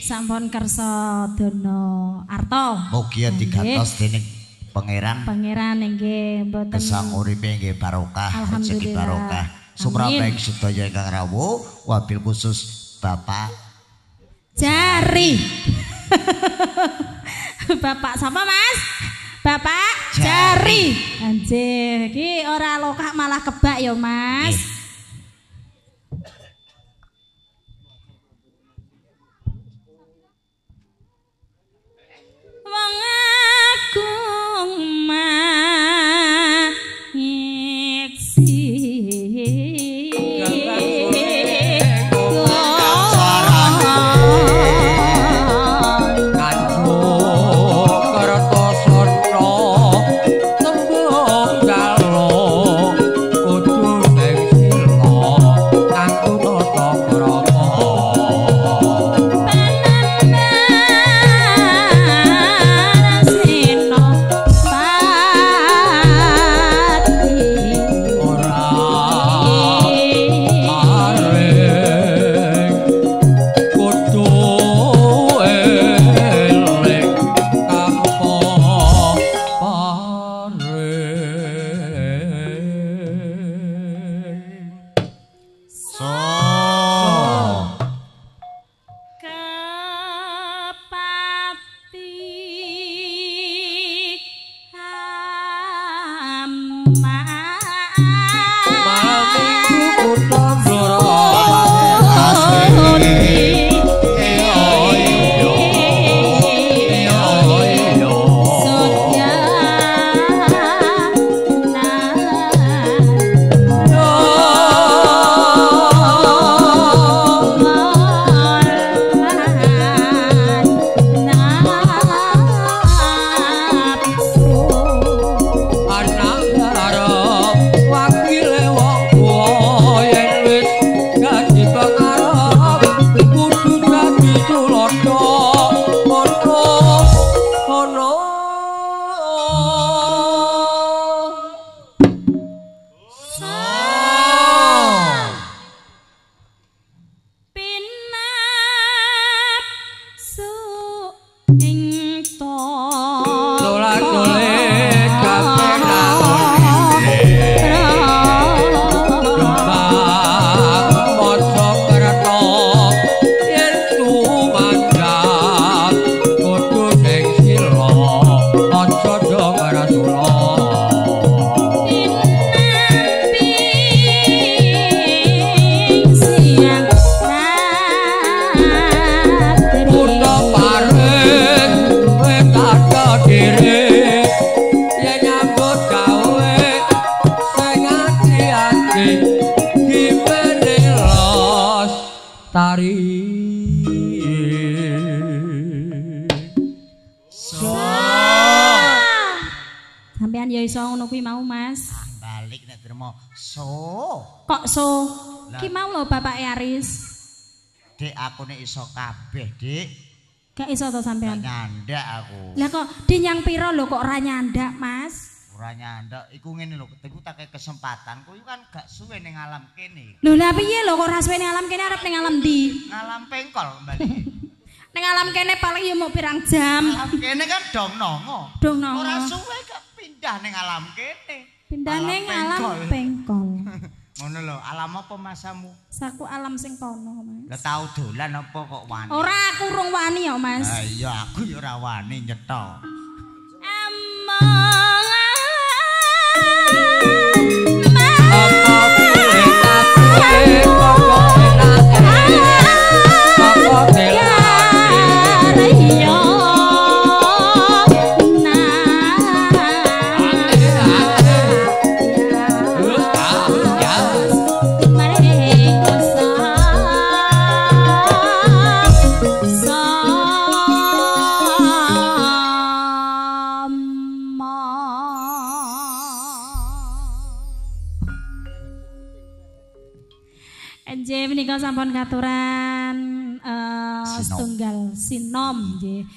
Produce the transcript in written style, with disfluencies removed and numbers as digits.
Sampun kersa dono arto. Mugi digantos dening pangeran. Pangeran nggih mboten gesang uripe nggih barokah, rezeki barokah. Sumrambahing sedaya ingkang rawuh, wabil khusus Bapak Jari. Bapak sapa Mas? Bapak Jari. Anjir, iki ora lokak malah kebak ya Mas. Wong agung mangiksi iso kabeh, Dik. Gak iso to sampean. Nyandak aku. Lah kok dinyang pira lho kok ora nyandak, Mas? Ora nyandak. Iku ngene lho, keteku tak kesempatan. Kowe kan gak suwe ning alam kene. Lho lah piye lho kok ora suwe ning alam kene arep ning alam ndi? Alam pengkol bali. Ning alam kene paling ya mau pirang jam. Alam kene kan dong nongo. Dong nongo. Ora suwe gak pindah ning alam kene. Pindah ning alam pengkol. Ngono lho, alam apa masamu? Saku alam sing kono, Mas. Lah tau dolan apa kok wani? Ora aku urung wani ya, Mas. Ha iya, aku ya ora wani nyetok. Nah Nggih menika sampun katuran setunggal sinom nggih.